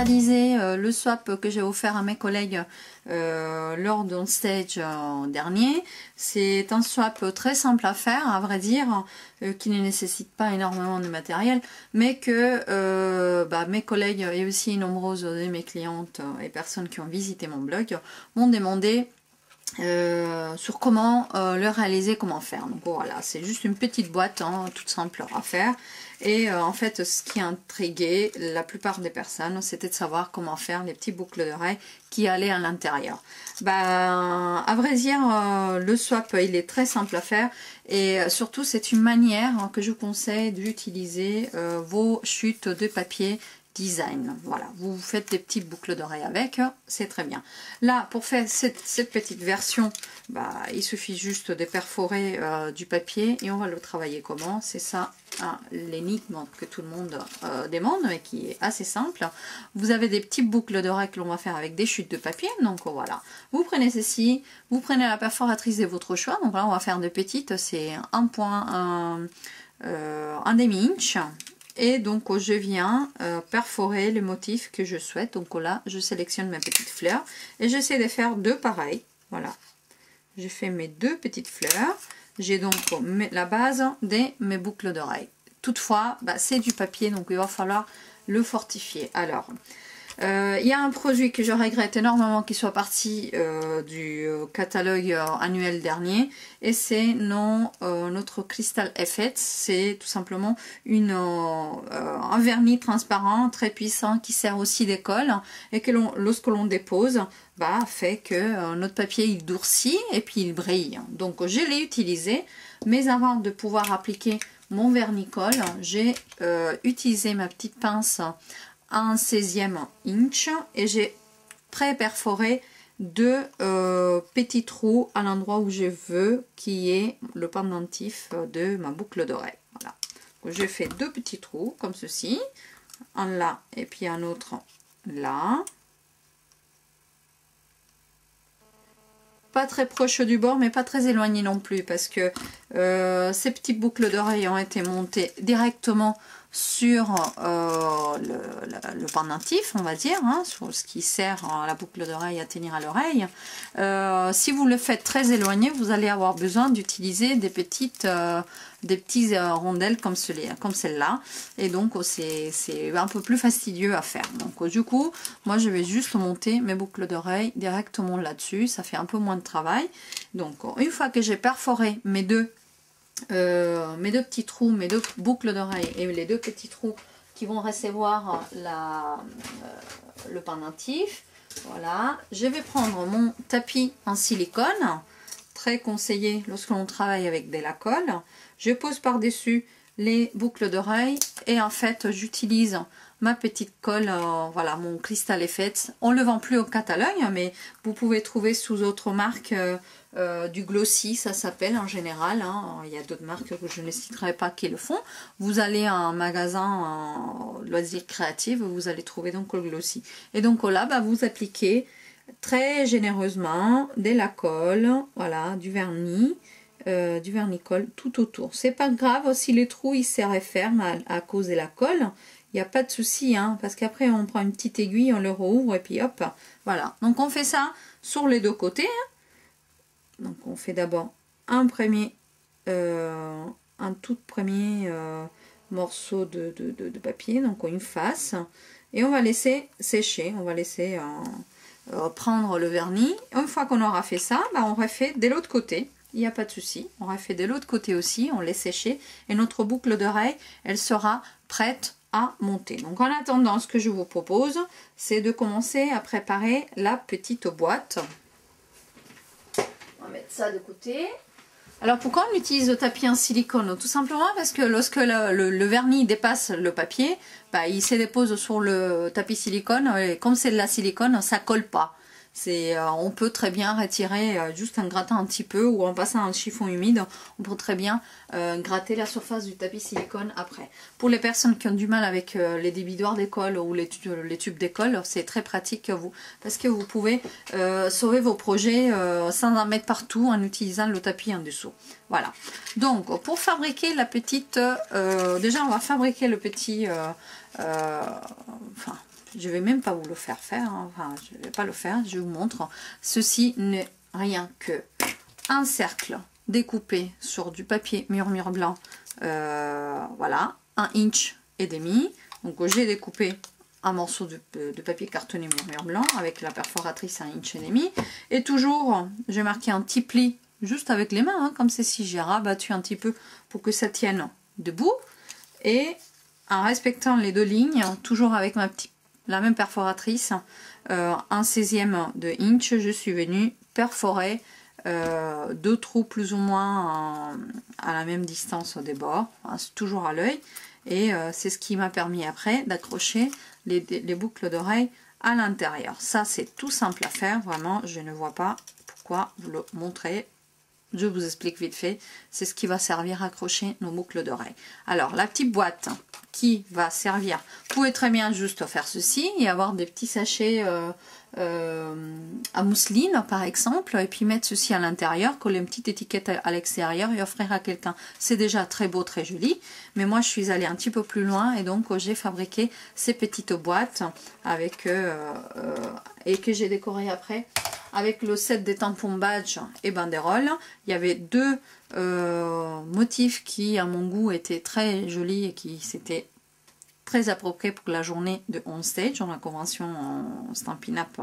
réalisé le swap que j'ai offert à mes collègues lors d'un stage dernier. C'est un swap très simple à faire, à vrai dire, qui ne nécessite pas énormément de matériel, mais que mes collègues et aussi nombreuses de mes clientes et personnes qui ont visité mon blog m'ont demandé sur comment le réaliser, comment faire. Donc voilà, c'est juste une petite boîte toute simple à faire. Et en fait, ce qui intriguait la plupart des personnes, c'était de savoir comment faire les petits boucles d'oreilles qui allaient à l'intérieur. À vrai dire, le swap, il est très simple à faire. Et surtout, c'est une manière que je vous conseille d'utiliser vos chutes de papier design. Voilà, vous faites des petites boucles d'oreilles avec, c'est très bien. Là, pour faire cette petite version, il suffit juste de perforer du papier et on va le travailler comment. C'est ça l'énigme que tout le monde demande, mais qui est assez simple. Vous avez des petites boucles d'oreilles que l'on va faire avec des chutes de papier, donc voilà. Vous prenez ceci, vous prenez la perforatrice de votre choix, donc là on va faire de petites, c'est un demi-inch. Et donc je viens perforer le motif que je souhaite. Donc là je sélectionne mes petites fleurs et j'essaie de faire deux pareils. Voilà, j'ai fait mes deux petites fleurs. J'ai donc la base de mes boucles d'oreilles. Toutefois c'est du papier, donc il va falloir le fortifier. Alors il y a un produit que je regrette énormément qui soit parti du catalogue annuel dernier, et c'est notre Crystal Effect. C'est tout simplement un vernis transparent très puissant qui sert aussi d'école et que lorsque l'on dépose fait que notre papier il durcit et puis il brille. Donc je l'ai utilisé, mais avant de pouvoir appliquer mon vernis-colle, j'ai utilisé ma petite pince un 16e inch et j'ai pré-perforé deux petits trous à l'endroit où je veux qui est le pendentif de ma boucle d'oreille. Voilà, donc j'ai fait deux petits trous comme ceci, un là et puis un autre là, pas très proche du bord mais pas très éloigné non plus, parce que ces petites boucles d'oreilles ont été montées directement sur le pendentif, on va dire, sur ce qui sert à la boucle d'oreille à tenir à l'oreille. Si vous le faites très éloigné, vous allez avoir besoin d'utiliser des petites rondelles comme celle-là, et donc c'est un peu plus fastidieux à faire. Donc du coup, moi je vais juste monter mes boucles d'oreille directement là-dessus, ça fait un peu moins de travail. Donc une fois que j'ai perforé mes deux petits trous, mes deux boucles d'oreilles et les deux petits trous qui vont recevoir le pendentif, voilà, je vais prendre mon tapis en silicone, très conseillé lorsque l'on travaille avec de la colle. Je pose par-dessus les boucles d'oreilles et en fait j'utilise ma petite colle, voilà, mon Crystal Effect. On ne le vend plus au catalogue, mais vous pouvez trouver sous autres marques du glossy, ça s'appelle en général. Il y a d'autres marques que je ne citerai pas qui le font. Vous allez à un magasin en loisirs créatifs, vous allez trouver donc le glossy. Et donc là, vous appliquez très généreusement de la colle, voilà, du vernis colle tout autour. C'est pas grave si les trous ils se referment à cause de la colle. Il n'y a pas de souci, parce qu'après on prend une petite aiguille, on le rouvre et puis hop, voilà. Donc on fait ça sur les deux côtés. Donc on fait d'abord un tout premier morceau de papier, donc une face, et on va laisser sécher, on va laisser prendre le vernis. Une fois qu'on aura fait ça, on refait de l'autre côté. Il n'y a pas de souci, on refait de l'autre côté aussi, on laisse sécher et notre boucle d'oreille, elle sera prête à monter. Donc en attendant, ce que je vous propose, c'est de commencer à préparer la petite boîte. On va mettre ça de côté. Alors pourquoi on utilise le tapis en silicone? Tout simplement parce que lorsque le vernis dépasse le papier, il se dépose sur le tapis silicone et comme c'est de la silicone, ça colle pas. On peut très bien retirer juste en grattant un petit peu ou en passant un chiffon humide, on peut très bien gratter la surface du tapis silicone après. Pour les personnes qui ont du mal avec les débidoirs d'école ou les tubes d'école, c'est très pratique parce que vous pouvez sauver vos projets sans en mettre partout en utilisant le tapis en dessous. Voilà. Donc pour fabriquer la petite, déjà on va fabriquer le petit, je vais même pas vous le faire hein. Enfin, je vais pas le faire, je vous montre. Ceci n'est rien que un cercle découpé sur du papier murmure blanc, voilà, 1,5 inch. Donc j'ai découpé un morceau de papier cartonné murmure blanc avec la perforatrice à 1,5 inch. Et toujours, j'ai marqué un petit pli juste avec les mains, hein, comme ceci. J'ai rabattu un petit peu pour que ça tienne debout. Et en respectant les deux lignes, toujours avec la même perforatrice, 1/16 de inch, je suis venue perforer 2 trous plus ou moins à la même distance des bords, hein, toujours à l'œil. Et c'est ce qui m'a permis après d'accrocher les boucles d'oreilles à l'intérieur. Ça, c'est tout simple à faire, vraiment, je ne vois pas pourquoi vous le montrer. Je vous explique vite fait, c'est ce qui va servir à accrocher nos boucles d'oreilles. Alors, la petite boîte qui va servir, vous pouvez très bien juste faire ceci et avoir des petits sachets à mousseline par exemple, et puis mettre ceci à l'intérieur, coller une petite étiquette à l'extérieur et offrir à quelqu'un. C'est déjà très beau, très joli, mais moi je suis allée un petit peu plus loin et donc j'ai fabriqué ces petites boîtes avec et que j'ai décoré après avec le set des tampons badge et banderoles. Il y avait deux motifs qui à mon goût étaient très jolis et qui s'étaient très approprié pour la journée de On Stage, dans la convention en Stampin' Up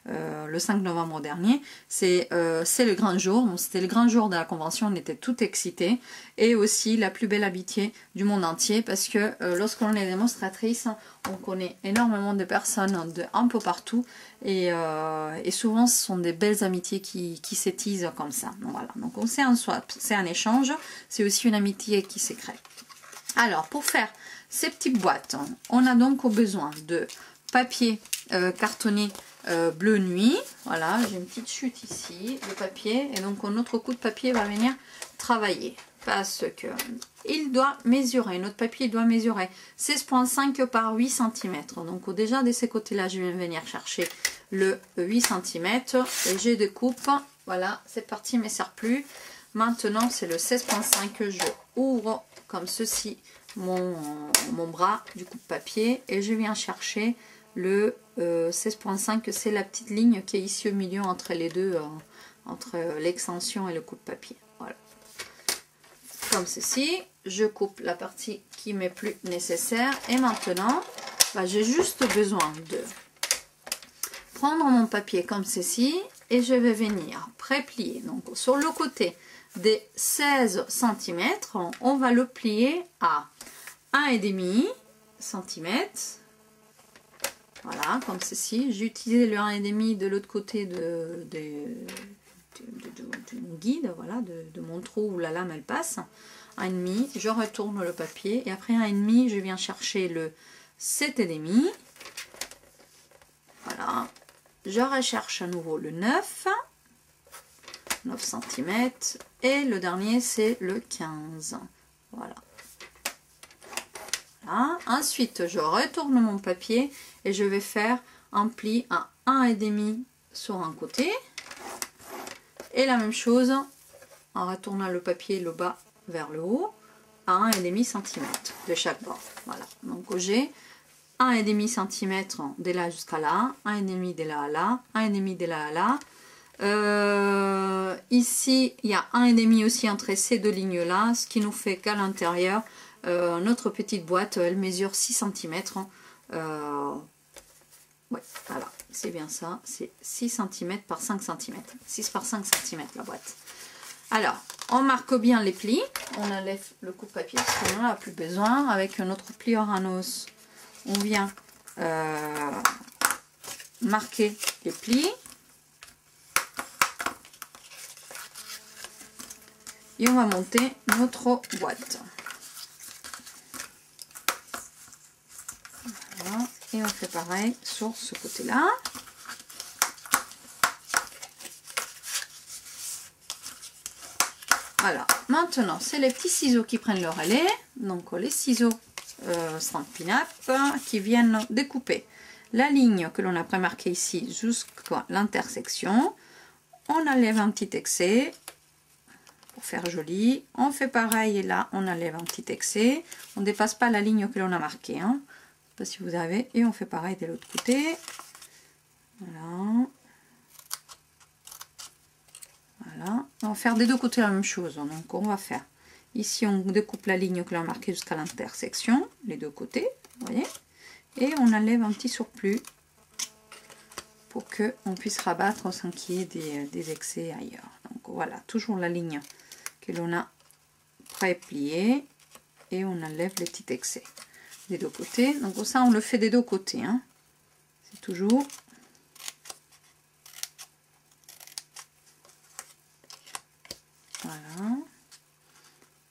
le 5 novembre dernier. C'est le grand jour, c'était le grand jour de la convention, on était tout excités, et aussi la plus belle amitié du monde entier, parce que lorsqu'on est démonstratrice, on connaît énormément de personnes de un peu partout, et souvent ce sont des belles amitiés qui s'étisent comme ça. Donc, voilà. Donc c'est un swap, c'est un échange, c'est aussi une amitié qui se crée. Alors pour faire ces petites boîtes, on a donc besoin de papier cartonné bleu nuit. Voilà, j'ai une petite chute ici de papier, et donc notre coup de papier va venir travailler parce que il doit mesurer, notre papier doit mesurer 16,5 par 8 cm. Donc déjà de ces côtés-là, je vais venir chercher le 8 cm et j'ai des coupes. Voilà, cette partie ne me sert plus. Maintenant, c'est le 16,5 que je ouvre comme ceci mon bras du coupe-papier et je viens chercher le 16,5, c'est la petite ligne qui est ici au milieu entre les deux, entre l'extension et le coupe-papier. Voilà. Comme ceci, je coupe la partie qui m'est plus nécessaire et maintenant, j'ai juste besoin de prendre mon papier comme ceci et je vais venir pré-plier. Donc sur le côté des 16 cm, on va le plier à 1,5 cm. Voilà, comme ceci. J'ai utilisé le 1,5 de l'autre côté de mon guide, voilà, de mon trou où la lame elle passe. 1,5, je retourne le papier et après 1,5, je viens chercher le 7,5. Voilà, je recherche à nouveau le 9 cm et le dernier c'est le 15. Voilà. Voilà. Ensuite je retourne mon papier et je vais faire un pli à 1,5 sur un côté et la même chose en retournant le papier le bas vers le haut à 1,5 cm de chaque bord. Voilà, donc j'ai 1,5 cm de là jusqu'à là, 1,5 de là à là, 1,5 de là à là. Ici il y a 1,5 aussi entre ces deux lignes là, ce qui nous fait qu'à l'intérieur notre petite boîte elle mesure 6 cm. Ouais, voilà, c'est bien ça, c'est 6 cm par 5 cm, 6 par 5 cm la boîte. Alors on marque bien les plis, on enlève le coupe-papier parce qu'on n'en a plus besoin. Avec notre plieur à os on vient marquer les plis. Et on va monter notre boîte. Voilà. Et on fait pareil sur ce côté-là. Voilà. Maintenant, c'est les petits ciseaux qui prennent le relais. Donc, les ciseaux Stampin' Up qui viennent découper la ligne que l'on a prémarquée ici jusqu'à l'intersection. On enlève un petit excès. Pour faire joli, on fait pareil et là on enlève un petit excès, on ne dépasse pas la ligne que l'on a marquée, hein. pas si vous avez, et on fait pareil de l'autre côté. Voilà. Voilà. On va faire des deux côtés la même chose. Donc on va faire ici, on découpe la ligne que l'on a marquée jusqu'à l'intersection, les deux côtés, vous voyez, et on enlève un petit surplus pour que on puisse rabattre sans qu'il y ait des excès ailleurs. Donc voilà, toujours la ligne que l'on a pré-pliée et on enlève les petits excès des deux côtés. Donc ça, on le fait des deux côtés, hein. C'est toujours voilà.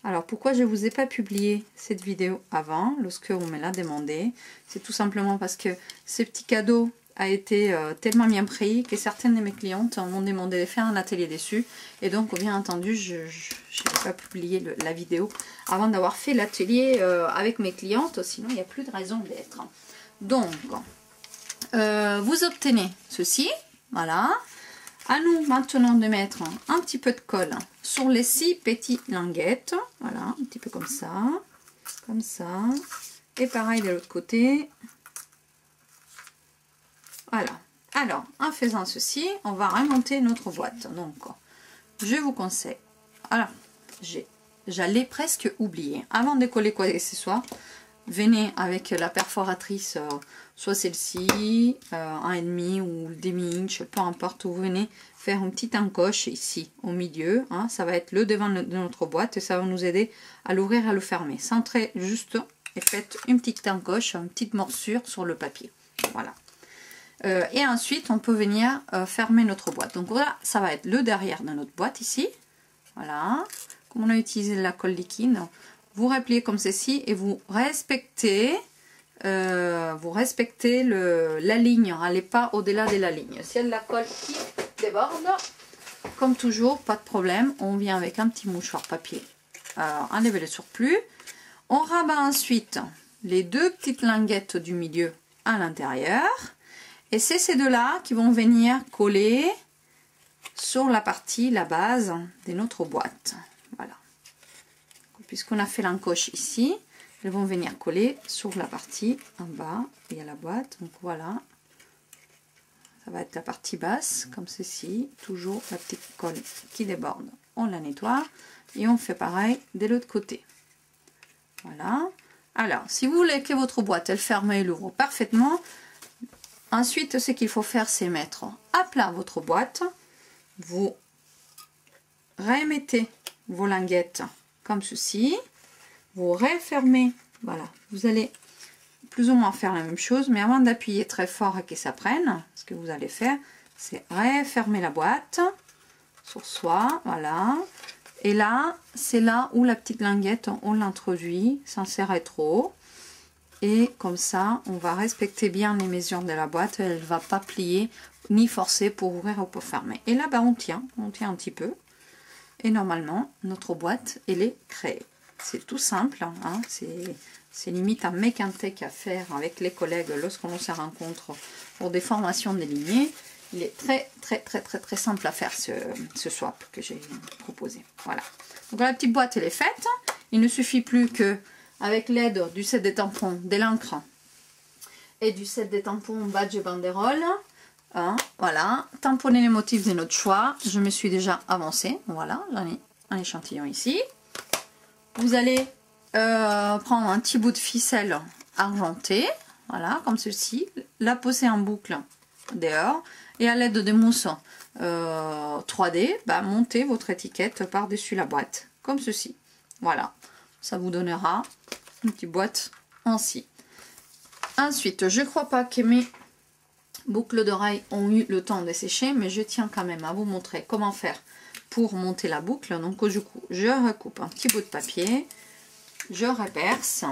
Alors pourquoi je ne vous ai pas publié cette vidéo avant, lorsque on me l'a demandé? C'est tout simplement parce que ce petit cadeau a été tellement bien pris que certaines de mes clientes m'ont demandé de faire un atelier dessus, et donc bien entendu je n'ai pas publié la vidéo avant d'avoir fait l'atelier avec mes clientes, sinon il n'y a plus de raison d'être. Donc vous obtenez ceci, voilà. À nous maintenant de mettre un petit peu de colle sur les 6 petites languettes, voilà, un petit peu comme ça, et pareil de l'autre côté. Voilà. Alors, en faisant ceci, on va remonter notre boîte. Donc, je vous conseille. Alors, j'allais presque oublier. Avant de coller quoi que ce soit, venez avec la perforatrice, soit celle-ci, 1,5 ou le demi-inch, peu importe où vous venez, faire une petite encoche ici, au milieu. Hein, ça va être le devant de notre boîte et ça va nous aider à l'ouvrir et à le fermer. Centrez juste et faites une petite encoche, une petite morsure sur le papier. Voilà. Et ensuite, on peut venir fermer notre boîte. Donc voilà, ça va être le derrière de notre boîte ici. Voilà. Comme on a utilisé la colle liquide, vous repliez comme ceci et vous respectez la ligne. N'allez pas au-delà de la ligne. Si elle la colle qui déborde, comme toujours, pas de problème. On vient avec un petit mouchoir papier. Alors, enlevez le surplus. On rabat ensuite les deux petites languettes du milieu à l'intérieur. Et c'est ces deux-là qui vont venir coller sur la base de notre boîte. Voilà. Puisqu'on a fait l'encoche ici, elles vont venir coller sur la partie en bas et à la boîte. Donc voilà. Ça va être la partie basse, comme ceci. Toujours la petite colle qui déborde. On la nettoie et on fait pareil de l'autre côté. Voilà. Alors, si vous voulez que votre boîte, elle ferme et l'ouvre parfaitement, ensuite, ce qu'il faut faire, c'est mettre à plat votre boîte. Vous remettez vos languettes comme ceci. Vous refermez. Voilà. Vous allez plus ou moins faire la même chose. Mais avant d'appuyer très fort et que ça prenne, ce que vous allez faire, c'est refermer la boîte sur soi. Voilà. Et là, c'est là où la petite languette, on l'introduit sans serrer trop. Et comme ça, on va respecter bien les mesures de la boîte. Elle ne va pas plier ni forcer pour ouvrir ou pour fermer. Et là, bah, on tient un petit peu. Et normalement, notre boîte, elle est créée. C'est tout simple. Hein, c'est limite un make and take à faire avec les collègues lorsqu'on se rencontre pour des formations délignées. Il est très simple à faire ce swap que j'ai proposé. Voilà. Donc la petite boîte, elle est faite. Il ne suffit plus que avec l'aide du set des tampons, de l'encre et du set des tampons badge et banderole, hein, voilà, tamponner les motifs de notre choix. Je me suis déjà avancée, voilà, j'en ai un échantillon ici. Vous allez prendre un petit bout de ficelle argentée, voilà, comme ceci, la poser en boucle dehors et à l'aide de mousse 3D, bah, montez votre étiquette par-dessus la boîte, comme ceci, voilà. Ça vous donnera une petite boîte en scie. Ensuite, je ne crois pas que mes boucles d'oreilles ont eu le temps de sécher, mais je tiens quand même à vous montrer comment faire pour monter la boucle. Donc du coup, je recoupe un petit bout de papier, je reperce.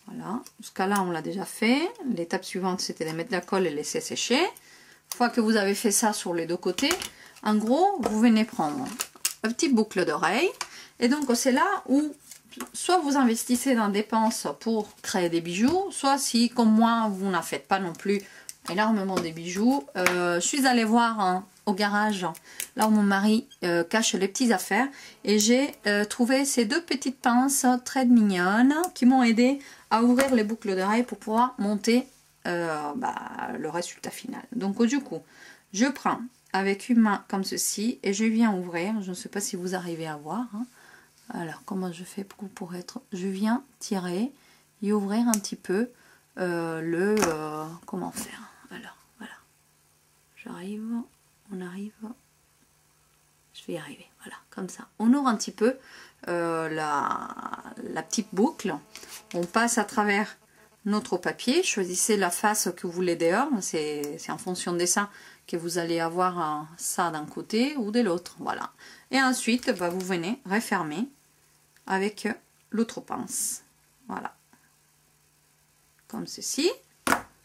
Voilà, jusqu'à là on l'a déjà fait. L'étape suivante, c'était de mettre la colle et laisser sécher. Une fois que vous avez fait ça sur les deux côtés, en gros, vous venez prendre une petite boucle d'oreille. Et donc c'est là où soit vous investissez dans des dépenses pour créer des bijoux, soit si comme moi vous n'en faites pas non plus énormément de bijoux. Je suis allée voir au garage, là où mon mari cache les petites affaires, et j'ai trouvé ces deux petites pinces très mignonnes qui m'ont aidé à ouvrir les boucles d'oreilles pour pouvoir monter le résultat final. Donc du coup, je prends avec une main comme ceci et je viens ouvrir. Je ne sais pas si vous arrivez à voir, hein. Alors comment je fais pour être, je viens tirer et ouvrir un petit peu comment faire. Alors voilà, j'arrive, on arrive, je vais y arriver, voilà, comme ça. On ouvre un petit peu la petite boucle, on passe à travers notre papier, choisissez la face que vous voulez dehors, c'est en fonction des seins que vous allez avoir ça d'un côté ou de l'autre, voilà. Et ensuite, vous venez refermer avec l'autre pince, voilà, comme ceci.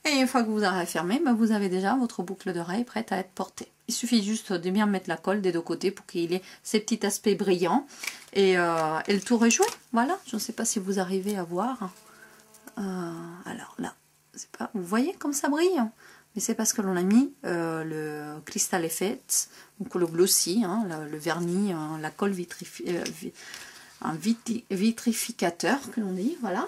Et une fois que vous avez refermé, vous avez déjà votre boucle d'oreille prête à être portée. Il suffit juste de bien mettre la colle des deux côtés pour qu'il ait ces petits aspects brillants. Et le tour est joué, voilà. Je ne sais pas si vous arrivez à voir. Alors là, vous voyez comme ça brille, mais c'est parce que l'on a mis le Crystal Effect, donc le glossy, hein, le vernis, la colle vitrificateur que l'on dit, voilà.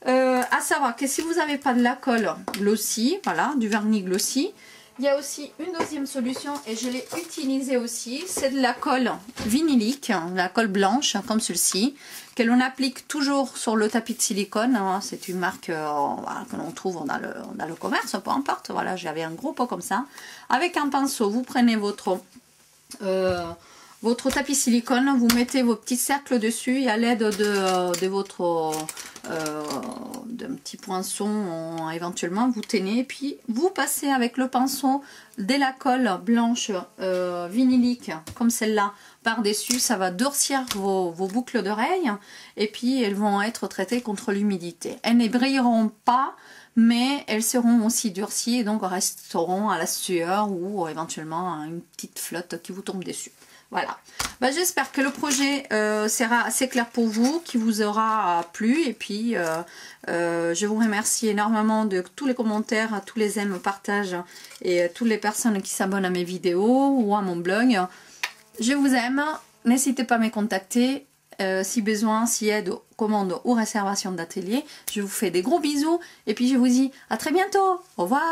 À savoir que si vous n'avez pas de la colle glossy, voilà, du vernis glossy, il y a aussi une deuxième solution et je l'ai utilisée aussi, c'est de la colle vinylique, la colle blanche comme celle-ci, que l'on applique toujours sur le tapis de silicone, hein. C'est une marque que l'on trouve dans le commerce, peu importe, voilà, j'avais un gros pot comme ça. Avec un pinceau, vous prenez votre tapis silicone, vous mettez vos petits cercles dessus et à l'aide de votre d'un petit poinçon éventuellement, vous tenez et puis vous passez avec le pinceau de la colle blanche vinylique comme celle-là par-dessus, ça va durcir vos boucles d'oreilles et puis elles vont être traitées contre l'humidité. Elles ne brilleront pas, mais elles seront aussi durcies et donc resteront à la sueur ou éventuellement une petite flotte qui vous tombe dessus. Voilà, j'espère que le projet sera assez clair pour vous, qui vous aura plu et puis je vous remercie énormément de tous les commentaires, tous les aimes, partages et toutes les personnes qui s'abonnent à mes vidéos ou à mon blog. Je vous aime, n'hésitez pas à me contacter si besoin, si aide, commande ou réservation d'atelier. Je vous fais des gros bisous et puis je vous dis à très bientôt, au revoir.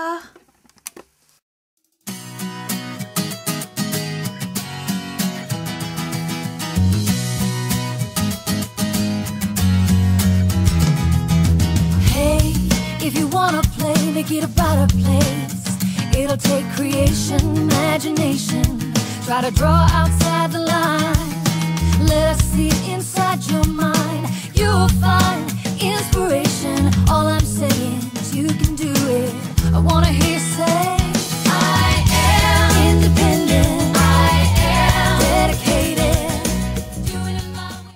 If you wanna play, make it a better place. It'll take creation, imagination. Try to draw outside the line. Let us see